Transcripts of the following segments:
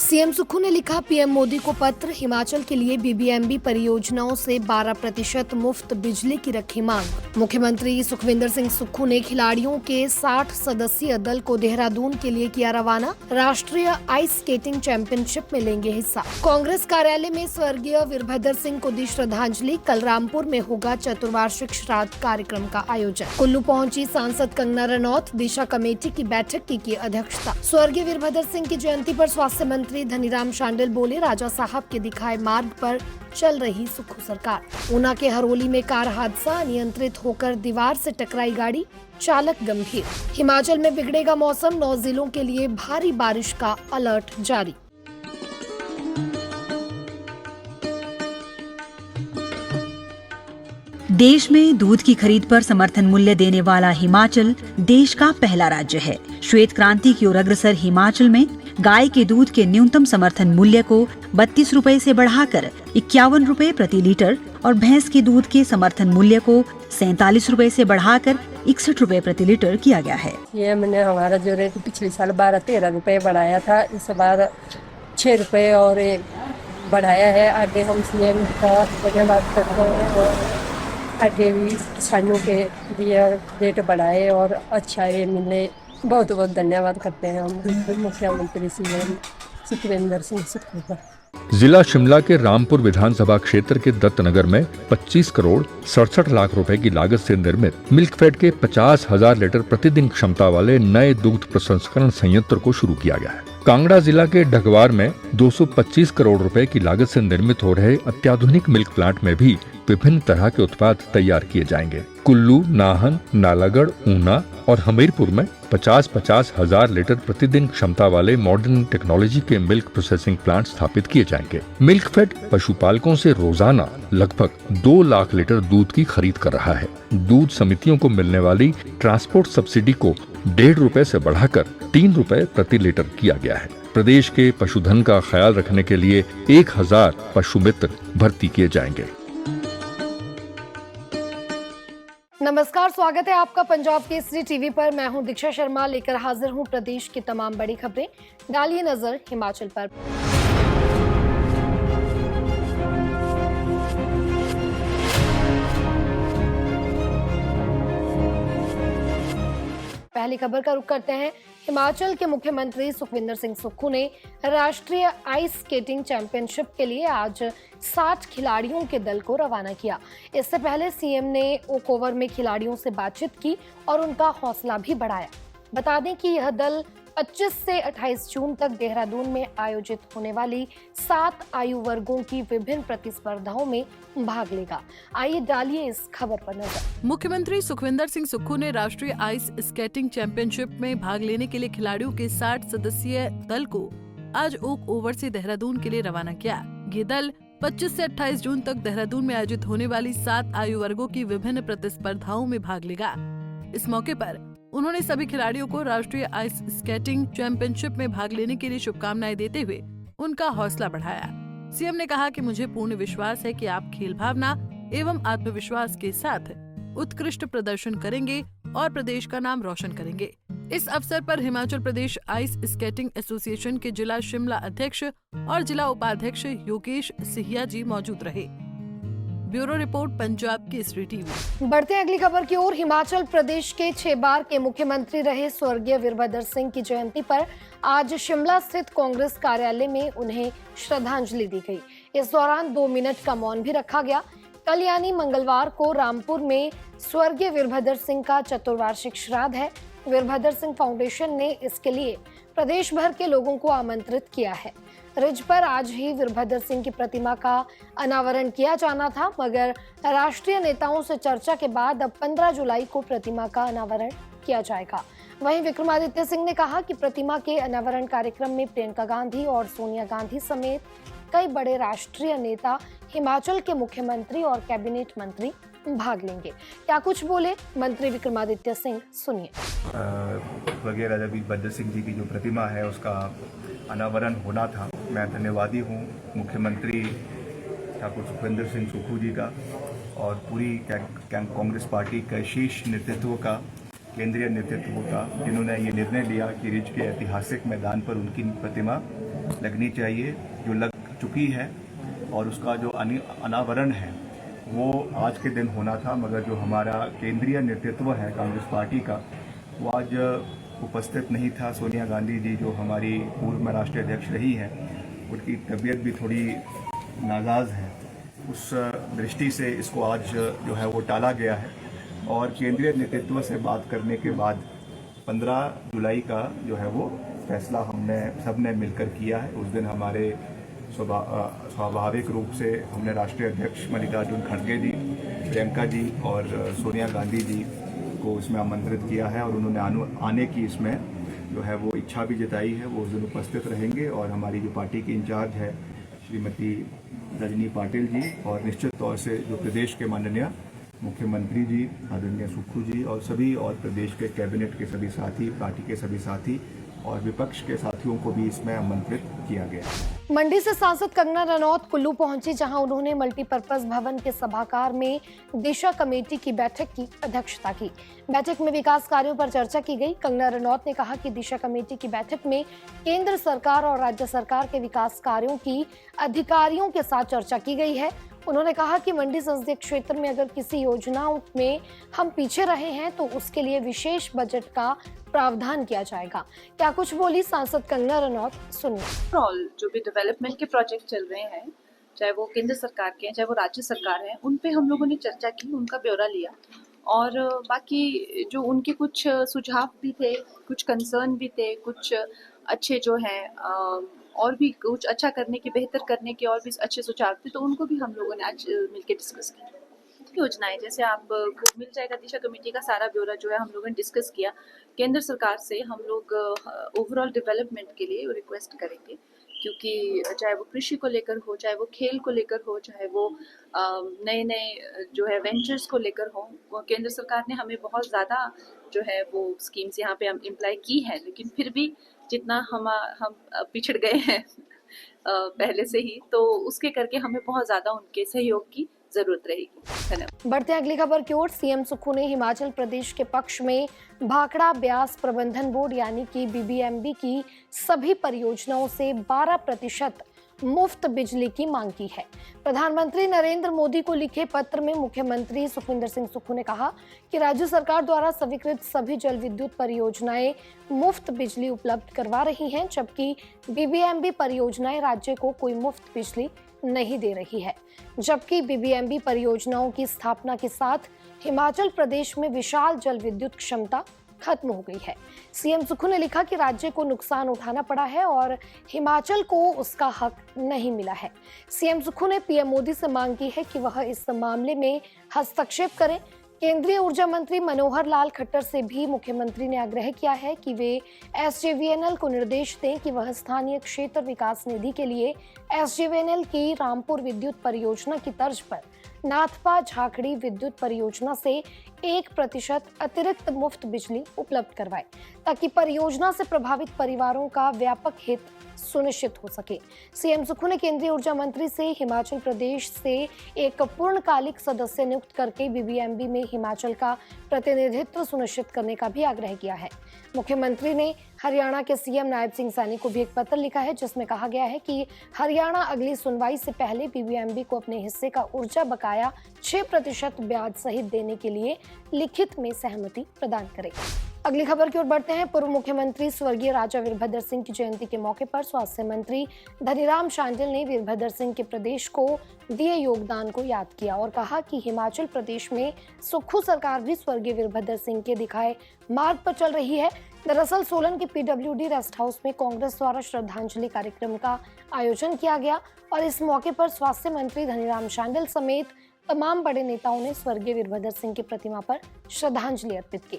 CM Sukhu ने लिखा PM Modi को पत्र, हिमाचल के लिए बीबीएमबी परियोजनाओं से 12% मुफ्त बिजली की रखी मांग। मुख्यमंत्री सुखविंदर सिंह सुक्खू ने खिलाड़ियों के 60 सदस्यीय दल को देहरादून के लिए किया रवाना। राष्ट्रीय आइस स्केटिंग चैंपियनशिप में लेंगे हिस्सा। कांग्रेस कार्यालय में स्वर्गीय वीरभद्र सिंह को दी श्रद्धांजलि। कल रामपुर में होगा चतुर्वार्षिक श्राद्ध कार्यक्रम का आयोजन। कुल्लू पहुंची सांसद कंगना रनौत, दिशा कमेटी की बैठक की अध्यक्षता। स्वर्गीय वीरभद्र सिंह की जयंती पर स्वास्थ्य मंत्री धनीराम शांडिल बोले, राजा साहब के दिखाए मार्ग पर चल रही सुक्खू सरकार। ऊना के हरोली में कार हादसा, अनियंत्रित होकर दीवार से टकराई गाड़ी, चालक गंभीर। हिमाचल में बिगड़ेगा मौसम, 9 जिलों के लिए भारी बारिश का अलर्ट जारी। देश में दूध की खरीद पर समर्थन मूल्य देने वाला हिमाचल देश का पहला राज्य है। श्वेत क्रांति की ओर अग्रसर हिमाचल में गाय के दूध के न्यूनतम समर्थन मूल्य को 32 रुपए से बढ़ाकर 51 रुपए प्रति लीटर और भैंस के दूध के समर्थन मूल्य को 47 रुपए से बढ़ाकर 61 रुपए प्रति लीटर किया गया है। सीएम ने हमारा जो रेट पिछले साल 12-13 रुपए बढ़ाया था, इस बार 6 रुपए और बढ़ाया है। आगे हम सीएम का धन्यवाद करते हैं और आगे भी किसानों के लिए रेट बढ़ाए और अच्छा ये मिले। बहुत बहुत धन्यवाद करते हैं हम मुख्यमंत्री सीएम सुखविंदर सिंह सुक्खू का। जिला शिमला के रामपुर विधानसभा क्षेत्र के दत्तनगर में 25 करोड़ 67 लाख रुपए की लागत से निर्मित मिल्कफेड के 50,000 लीटर प्रतिदिन क्षमता वाले नए दुग्ध प्रसंस्करण संयंत्र को शुरू किया गया है। कांगड़ा जिला के ढगवार में 225 करोड़ रुपए की लागत से निर्मित हो रहे अत्याधुनिक मिल्क प्लांट में भी विभिन्न तरह के उत्पाद तैयार किए जाएंगे। कुल्लू, नाहन, नालागढ़, ऊना और हमीरपुर में 50-50 हजार लीटर प्रतिदिन क्षमता वाले मॉडर्न टेक्नोलॉजी के मिल्क प्रोसेसिंग प्लांट स्थापित किए जाएंगे। मिल्कफेड पशुपालकों से रोजाना लगभग 2 लाख लीटर दूध की खरीद कर रहा है। दूध समितियों को मिलने वाली ट्रांसपोर्ट सब्सिडी को 1.5 रुपए से बढ़ाकर 3 रुपए प्रति लीटर किया गया है। प्रदेश के पशुधन का ख्याल रखने के लिए 1000 पशु मित्र भर्ती किए जाएंगे। नमस्कार, स्वागत है आपका पंजाब केसरी टीवी पर। मैं हूं दीक्षा शर्मा, लेकर हाजिर हूं प्रदेश की तमाम बड़ी खबरें। डालिए नजर हिमाचल पर। पहली खबर का रुख करते हैं। हिमाचल के मुख्यमंत्री सुखविंदर सिंह सुक्खू ने राष्ट्रीय आइस स्केटिंग चैंपियनशिप के लिए आज 60 खिलाड़ियों के दल को रवाना किया। इससे पहले सीएम ने ओक ओवर में खिलाड़ियों से बातचीत की और उनका हौसला भी बढ़ाया। बता दें कि यह दल 25 से 28 जून तक देहरादून में आयोजित होने वाली 7 आयु वर्गों की विभिन्न प्रतिस्पर्धाओं में भाग लेगा। आइए डालिए इस खबर पर नजर। मुख्यमंत्री सुखविंदर सिंह सुक्खू ने राष्ट्रीय आइस स्केटिंग चैंपियनशिप में भाग लेने के लिए खिलाड़ियों के 60 सदस्यीय दल को आज ओक ओवर से देहरादून के लिए रवाना किया। ये दल 25 से 28 जून तक देहरादून में आयोजित होने वाली 7 आयु वर्गों की विभिन्न प्रतिस्पर्धाओं में भाग लेगा। इस मौके पर उन्होंने सभी खिलाड़ियों को राष्ट्रीय आइस स्केटिंग चैंपियनशिप में भाग लेने के लिए शुभकामनाएं देते हुए उनका हौसला बढ़ाया। सीएम ने कहा कि मुझे पूर्ण विश्वास है कि आप खेल भावना एवं आत्मविश्वास के साथ उत्कृष्ट प्रदर्शन करेंगे और प्रदेश का नाम रोशन करेंगे। इस अवसर पर Himachal Pradesh ice skating association के जिला शिमला अध्यक्ष और जिला उपाध्यक्ष योगेश सिहिया जी मौजूद रहे। Bureau report, Punjab Kesari TV. बढ़ते हैं अगली खबर की ओर। हिमाचल प्रदेश के 6 बार के मुख्यमंत्री रहे स्वर्गीय वीरभद्र सिंह की जयंती पर आज शिमला स्थित कांग्रेस कार्यालय में उन्हें श्रद्धांजलि दी गई। इस दौरान 2 मिनट का मौन भी रखा गया। कल यानी मंगलवार को रामपुर में स्वर्गीय वीरभद्र सिंह का चतुर्वार्षिक श्राद्ध है। वीरभद्र सिंह फाउंडेशन ने इसके लिए प्रदेश भर के लोगों को आमंत्रित किया है। रिज पर आज ही वीरभद्र सिंह की प्रतिमा का अनावरण किया जाना था, मगर राष्ट्रीय नेताओं से चर्चा के बाद अब 15 जुलाई को प्रतिमा का अनावरण किया जाएगा। वहीं विक्रमादित्य सिंह ने कहा कि प्रतिमा के अनावरण कार्यक्रम में प्रियंका गांधी और सोनिया गांधी समेत कई बड़े राष्ट्रीय नेता, हिमाचल के मुख्यमंत्री और कैबिनेट मंत्री भाग लेंगे। क्या कुछ बोले मंत्री विक्रमादित्य सिंह, सुनिए। स्वर्गीय राजा वीरभद्र सिंह जी की जो प्रतिमा है उसका अनावरण होना था। मैं धन्यवादी हूँ मुख्यमंत्री ठाकुर सुखविंदर सिंह सुक्खू जी का और पूरी कांग्रेस पार्टी के शीर्ष नेतृत्व का, केंद्रीय नेतृत्व का, जिन्होंने ये निर्णय लिया कि रिज के ऐतिहासिक मैदान पर उनकी प्रतिमा लगनी चाहिए, जो लग चुकी है, और उसका जो अनावरण है वो आज के दिन होना था, मगर जो हमारा केंद्रीय नेतृत्व है कांग्रेस पार्टी का, वो आज उपस्थित नहीं था। सोनिया गांधी जी जो हमारी पूर्व में राष्ट्रीय अध्यक्ष रही है, उनकी तबीयत भी थोड़ी नाजाज है, उस दृष्टि से इसको आज जो है वो टाला गया है। और केंद्रीय नेतृत्व से बात करने के बाद 15 जुलाई का जो है वो फैसला हमने सबने मिलकर किया है। उस दिन हमारे स्वाभाविक रूप से हमने राष्ट्रीय अध्यक्ष मल्लिकार्जुन खड़गे जी, प्रियंका जी और सोनिया गांधी जी को इसमें आमंत्रित किया है, और उन्होंने आने की इसमें जो है वो इच्छा भी जताई है। वो उस दिन उपस्थित रहेंगे, और हमारी जो पार्टी की इंचार्ज है श्रीमती रजनी पाटिल जी, और निश्चित तौर से जो प्रदेश के माननीय मुख्यमंत्री जी आदरणीय सुक्खू जी और सभी और प्रदेश के कैबिनेट के सभी साथी, पार्टी के सभी साथी और विपक्ष के साथियों को भी इसमें आमंत्रित किया गया। मंडी से सांसद कंगना रनौत कुल्लू पहुंची, जहां उन्होंने मल्टीपर्पज भवन के सभागार में दिशा कमेटी की बैठक की अध्यक्षता की। बैठक में विकास कार्यों पर चर्चा की गई। कंगना रनौत ने कहा कि दिशा कमेटी की बैठक में केंद्र सरकार और राज्य सरकार के विकास कार्यों की अधिकारियों के साथ चर्चा की गई है। उन्होंने कहा कि मंडी संसदीय क्षेत्र में अगर किसी योजनाओं में हम पीछे रहे हैं तो उसके लिए विशेष बजट का प्रावधान किया जाएगा। क्या कुछ बोली सांसद कंगना रनौत, सुनिए। ओवरऑल जो भी डेवलपमेंट के प्रोजेक्ट चल रहे हैं, चाहे वो केंद्र सरकार के हैं, चाहे वो राज्य सरकार है, उन पे हम लोगों ने चर्चा की, उनका ब्यौरा लिया, और बाकी जो उनके कुछ सुझाव भी थे, कुछ कंसर्न भी थे, कुछ अच्छे जो हैं और भी कुछ अच्छा करने के, बेहतर करने के और भी अच्छे सुझाव थे, तो उनको भी हम लोगों ने आज मिलकर डिस्कस किया। योजनाएं जैसे आपको मिल जाएगा, दिशा कमेटी का सारा ब्यौरा जो है हम लोगों ने डिस्कस किया। केंद्र सरकार से हम लोग ओवरऑल डेवलपमेंट के लिए रिक्वेस्ट करेंगे, क्योंकि चाहे वो कृषि को लेकर हो, चाहे वो खेल को लेकर हो, चाहे वो नए नए जो है वेंचर्स को लेकर हो, केंद्र सरकार ने हमें बहुत ज़्यादा जो है वो स्कीम्स यहाँ पे हम इम्प्लाई की है, लेकिन फिर भी जितना हम पिछड़ गए हैं पहले से ही, तो उसके करके हमें बहुत ज़्यादा उनके सहयोग की जरूरत रहेगी। धन्यवाद। बढ़ते हैं अगली खबर की ओर। सीएम सुक्खू ने हिमाचल प्रदेश के पक्ष में भाखड़ा ब्यास प्रबंधन बोर्ड यानी कि बीबीएमबी की सभी परियोजनाओं से 12% मुफ्त बिजली की मांग की है। प्रधानमंत्री नरेंद्र मोदी को लिखे पत्र में मुख्यमंत्री सुखविंदर सिंह सुक्खू ने कहा कि राज्य सरकार द्वारा स्वीकृत सभी जल विद्युत परियोजनाएं मुफ्त बिजली उपलब्ध करवा रही हैं, जबकि बीबीएमबी परियोजनाएं राज्य को कोई मुफ्त बिजली नहीं दे रही है। जबकि बीबीएमबी परियोजनाओं की स्थापना के साथ हिमाचल प्रदेश में विशाल जल विद्युत क्षमता खत्म हो गई है। सीएम सुक्खू ने लिखा कि राज्य को नुकसान उठाना पड़ा है और हिमाचल को उसका हक नहीं मिला है। सीएम सुक्खू ने पीएम मोदी से मांग की है कि वह इस मामले में हस्तक्षेप करें। केंद्रीय ऊर्जा मंत्री मनोहर लाल खट्टर से भी मुख्यमंत्री ने आग्रह किया है कि वे एसजेवीएनएल को निर्देश दें कि वह स्थानीय क्षेत्र विकास निधि के लिए एसजेवीएनएल की रामपुर विद्युत परियोजना की तर्ज पर नाथपा झाकड़ी विद्युत परियोजना से 1% अतिरिक्त मुफ्त बिजली उपलब्ध करवाए, ताकि परियोजना से प्रभावित परिवारों का व्यापक हित सुनिश्चित हो सके। सीएम सुक्खू ने केंद्रीय ऊर्जा मंत्री से हिमाचल प्रदेश से एक पूर्णकालिक सदस्य नियुक्त करके बीबीएमबी में हिमाचल का प्रतिनिधित्व सुनिश्चित करने का भी आग्रह किया है। मुख्यमंत्री ने हरियाणा के सीएम नायब सिंह सैनी को भी एक पत्र लिखा है, जिसमें कहा गया है कि हरियाणा अगली सुनवाई से पहले बीबीएमबी को अपने हिस्से का ऊर्जा बकाया 6% ब्याज सहित देने के लिए लिखित में सहमति प्रदान करे। अगली खबर की ओर बढ़ते हैं। पूर्व मुख्यमंत्री स्वर्गीय राजा वीरभद्र सिंह की जयंती के मौके पर स्वास्थ्य मंत्री धनीराम शांडिल ने वीरभद्र सिंह के प्रदेश को दिए योगदान को याद किया और कहा कि हिमाचल प्रदेश में सुक्खू सरकार भी स्वर्गीय वीरभद्र सिंह के दिखाए मार्ग पर चल रही है। दरअसल सोलन के पीडब्ल्यूडी रेस्ट हाउस में कांग्रेस द्वारा श्रद्धांजलि कार्यक्रम का आयोजन किया गया और इस मौके पर स्वास्थ्य मंत्री धनीराम शांडिल समेत तमाम बड़े नेताओं ने स्वर्गीय वीरभद्र सिंह की प्रतिमा पर श्रद्धांजलि अर्पित की।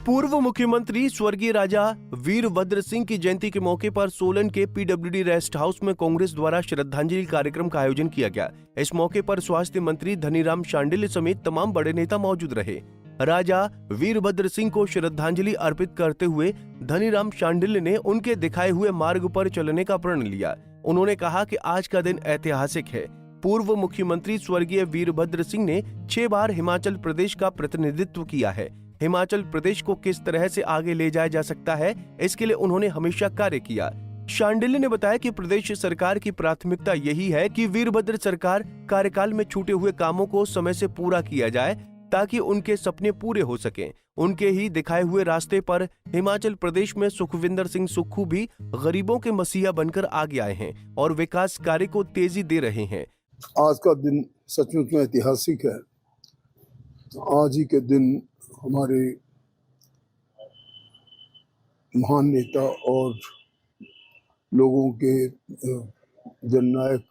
पूर्व मुख्यमंत्री स्वर्गीय राजा वीरभद्र सिंह की जयंती के मौके पर सोलन के पीडब्ल्यूडी रेस्ट हाउस में कांग्रेस द्वारा श्रद्धांजलि कार्यक्रम का आयोजन किया गया। इस मौके पर स्वास्थ्य मंत्री धनीराम शांडिल समेत तमाम बड़े नेता मौजूद रहे। राजा वीरभद्र सिंह को श्रद्धांजलि अर्पित करते हुए धनीराम शांडिल ने उनके दिखाए हुए मार्ग पर चलने का प्रण लिया। उन्होंने कहा कि आज का दिन ऐतिहासिक है। पूर्व मुख्यमंत्री स्वर्गीय वीरभद्र सिंह ने 6 बार हिमाचल प्रदेश का प्रतिनिधित्व किया है। हिमाचल प्रदेश को किस तरह से आगे ले जाया जा सकता है, इसके लिए उन्होंने हमेशा कार्य किया। शांडिल्य ने बताया कि प्रदेश सरकार की प्राथमिकता यही है कि वीरभद्र सरकार कार्यकाल में छूटे हुए कामों को समय से पूरा किया जाए ताकि उनके सपने पूरे हो सकें। उनके ही दिखाए हुए रास्ते पर हिमाचल प्रदेश में सुखविंदर सिंह सुक्खू भी गरीबों के मसीहा बनकर आगे आए हैं और विकास कार्य को तेजी दे रहे हैं। आज का दिन सचमुच में ऐतिहासिक है। आज ही के दिन हमारे महान नेता और लोगों के जननायक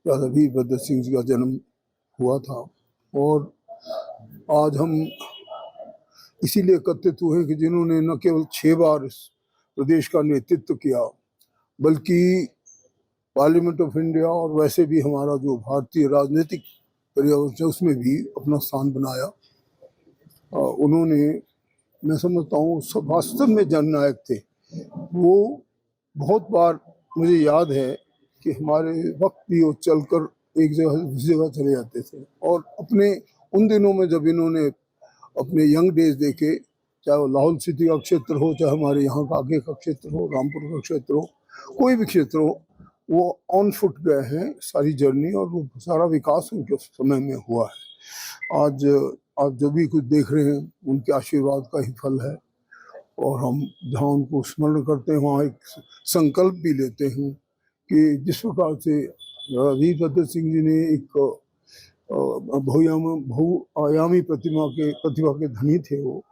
राजा वीरभद्र सिंह जी का जन्म हुआ था और आज हम इसीलिए एकत्रित हुए कि जिन्होंने न केवल 6 बार इस प्रदेश का नेतृत्व किया बल्कि पार्लियामेंट ऑफ इंडिया और वैसे भी हमारा जो भारतीय राजनीतिक पर्यावरण है उसमें भी अपना स्थान बनाया। उन्होंने, मैं समझता हूँ, सब वास्तव में जननायक थे। वो बहुत बार मुझे याद है कि हमारे वक्त भी वो चलकर एक जगह से दूसरी जगह चले जाते थे और अपने उन दिनों में जब इन्होंने अपने यंग डेज देखे, चाहे वो लाहौल स्पीति का क्षेत्र हो, चाहे हमारे यहाँ का आगे का क्षेत्र हो, रामपुर का क्षेत्र हो, कोई भी क्षेत्र हो, वो ऑन फुट गए हैं सारी जर्नी और वो सारा विकास उनके समय में हुआ है। आज आप जो भी कुछ देख रहे हैं उनके आशीर्वाद का ही फल है और हम जहाँ उनको स्मरण करते हैं वहाँ एक संकल्प भी लेते हैं कि जिस प्रकार से वीरभद्र सिंह जी ने एक बहुआयामी प्रतिभा के धनी थे। वो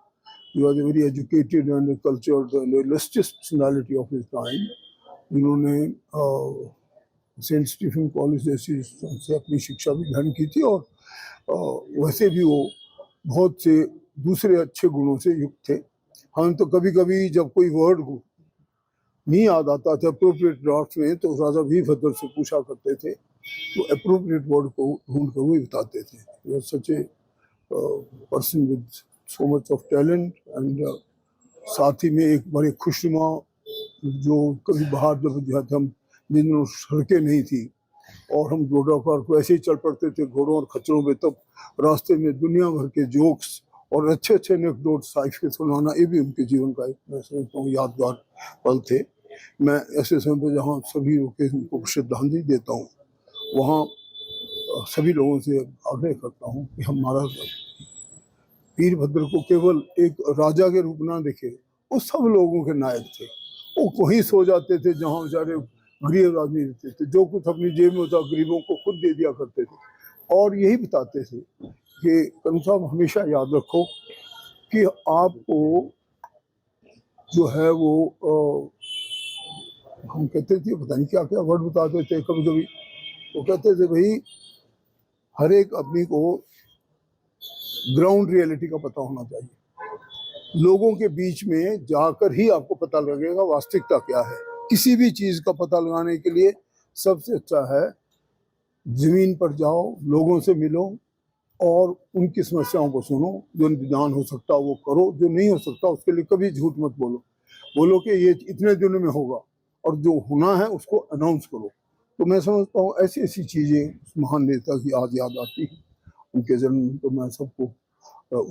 he was a very educated and cultured and illustrious personality of his time. जिन्होंने सेंट स्टीफन कॉलेज जैसी से अपनी शिक्षा भी ग्रहण की थी और वैसे भी वो बहुत से दूसरे अच्छे गुणों से युक्त थे। हम तो कभी कभी जब कोई वर्ड नहीं याद आता था अप्रोप्रिएट ड्राफ्ट में तो राजा वीरभद्र से पूछा करते थे, तो अप्रोप्रिएट वर्ड को ढूंढ कर वो बताते थे। Such a person with so much of talent and साथ ही में एक बड़े खुशनुमा, जो कभी बाहर जब हम जिन दिनों सड़कें नहीं थी और हम रोडा पार को ऐसे ही चल पड़ते थे घोड़ों और खच्चरों में, तब रास्ते में दुनिया भर के जोक्स और अच्छे अच्छे एनेक्डोट साइफ के सुनाना, ये भी उनके जीवन का एक, मैं समझता हूँ, यादगार पल थे। मैं ऐसे समय पर जहाँ सभी लोग को श्रद्धांजलि देता हूँ वहाँ सभी लोगों से आग्रह करता हूँ कि हमारा वीरभद्र को केवल एक राजा के रूप ना देखे, वो सब लोगों के नायक थे। वो कहीं सो जाते थे जहाँ बेचारे गरीब आदमी रहते थे, जो कुछ अपनी जेब में होता गरीबों को खुद दे दिया करते थे और यही बताते थे कि करुण साहब हमेशा याद रखो कि आपको जो है वो हम कहते थे, पता नहीं क्या क्या वर्ड बताते थे कभी कभी, वो कहते थे भाई हर एक आदमी को ग्राउंड रियलिटी का पता होना चाहिए। लोगों के बीच में जाकर ही आपको पता लगेगा वास्तविकता क्या है। किसी भी चीज़ का पता लगाने के लिए सबसे अच्छा है जमीन पर जाओ, लोगों से मिलो और उनकी समस्याओं को सुनो। जो निदान हो सकता वो करो, जो नहीं हो सकता उसके लिए कभी झूठ मत बोलो। बोलो कि ये इतने दिनों में होगा और जो होना है उसको अनाउंस करो। तो मैं समझता हूँ ऐसी ऐसी चीज़ें उस महान नेता की आज याद आती हैं। उनके जन्म तो मैं सबको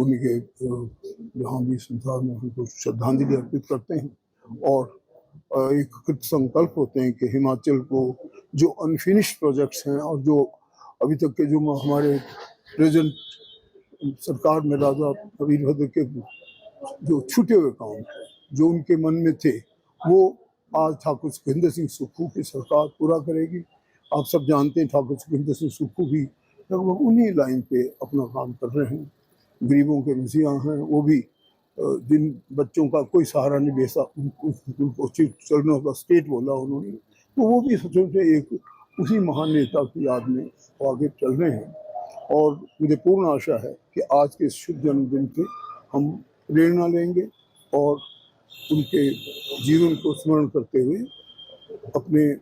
उनके जहाँ भी संसार में उनको श्रद्धांजलि अर्पित करते हैं और एक कृत संकल्प होते हैं कि हिमाचल को जो अनफिनिश्ड प्रोजेक्ट्स हैं और जो अभी तक के जो हमारे प्रेजेंट सरकार में राजा वीरभद्र के जो छूटे हुए काम हैं, जो उनके मन में थे, वो आज ठाकुर सुखविंदर सिंह सुक्खू की सरकार पूरा करेगी। आप सब जानते हैं ठाकुर सुखविंदर सिंह सुक्खू भी लगभग उन्हीं लाइन पे अपना काम कर रहे हैं। गरीबों के मसीहा हैं वो भी, जिन बच्चों का कोई सहारा नहीं बेसा उनको चिल्ड्रन ऑफ द स्टेट बोला उन्होंने, तो वो भी सोचो से एक उसी महान नेता की याद में आगे चल रहे हैं। और मुझे पूर्ण आशा है कि आज के शुभ जन्मदिन से हम प्रेरणा लेंगे और उनके जीवन को स्मरण करते हुए अपने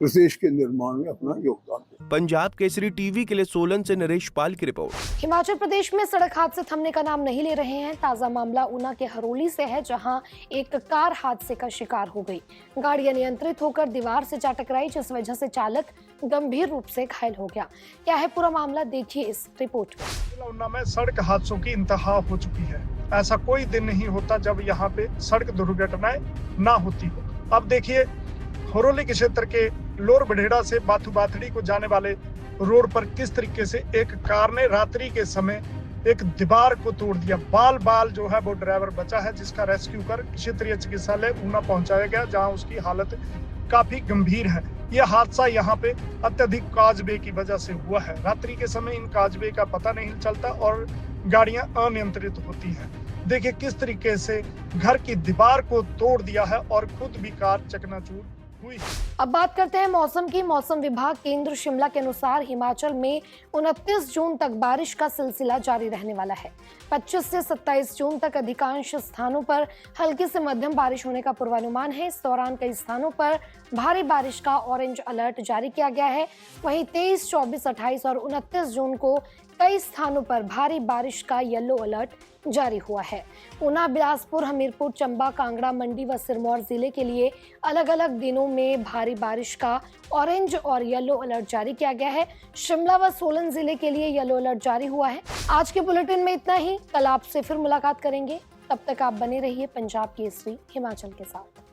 प्रदेश के निर्माण में अपना योगदान दें। पंजाब केसरी टीवी के लिए सोलन से नरेश पाल की रिपोर्ट। हिमाचल प्रदेश में सड़क हादसे थमने का नाम नहीं ले रहे हैं। ताजा मामला ऊना के हरोली से है, जहां एक कार हादसे का शिकार हो गई। गाड़ी अनियंत्रित होकर दीवार से जा टकराई, जिस वजह से चालक गंभीर रूप से घायल हो गया। क्या है पूरा मामला, देखिए इस रिपोर्ट में। ऊना में सड़क हादसों की इंतहा हो चुकी है। ऐसा कोई दिन नहीं होता जब यहाँ पे सड़क दुर्घटनाएं ना होती हो। अब देखिए हरोली के क्षेत्र के लोर बढेड़ा से बाथू बाथड़ी को जाने वाले रोड पर किस तरीके से एक कार ने रात्रि के समय एक दीवार को तोड़ दिया। बाल बाल जो है वो ड्राइवर बचा है, जिसका रेस्क्यू कर क्षेत्रीय चिकित्सालय ऊना पहुंचाया गया, जहां उसकी हालत काफी गंभीर है। यह हादसा यहाँ पे अत्यधिक काजबे की वजह से हुआ है। रात्रि के समय इन काजबे का पता नहीं चलता और गाड़ियां अनियंत्रित होती हैं। देखिए किस तरीके से घर की दीवार को तोड़ दिया है और खुद भी कार चकनाचूर हुई। अब बात करते हैं मौसम की। मौसम विभाग केंद्र शिमला के अनुसार हिमाचल में 29 जून तक बारिश का सिलसिला जारी रहने वाला है। 25 से 27 जून तक अधिकांश स्थानों पर हल्की से मध्यम बारिश होने का पूर्वानुमान है। इस दौरान कई स्थानों पर भारी बारिश का ऑरेंज अलर्ट जारी किया गया है। वहीं 23, 24, 28 और 29 जून को कई स्थानों पर भारी बारिश का येलो अलर्ट जारी हुआ है। ऊना, बिलासपुर, हमीरपुर, चंबा, कांगड़ा, मंडी व सिरमौर जिले के लिए अलग अलग दिनों में भारी बारिश का ऑरेंज और येलो अलर्ट जारी किया गया है। शिमला व सोलन जिले के लिए येलो अलर्ट जारी हुआ है। आज के बुलेटिन में इतना ही। कल आपसे फिर मुलाकात करेंगे। तब तक आप बने रहिए पंजाब केसरी हिमाचल के साथ।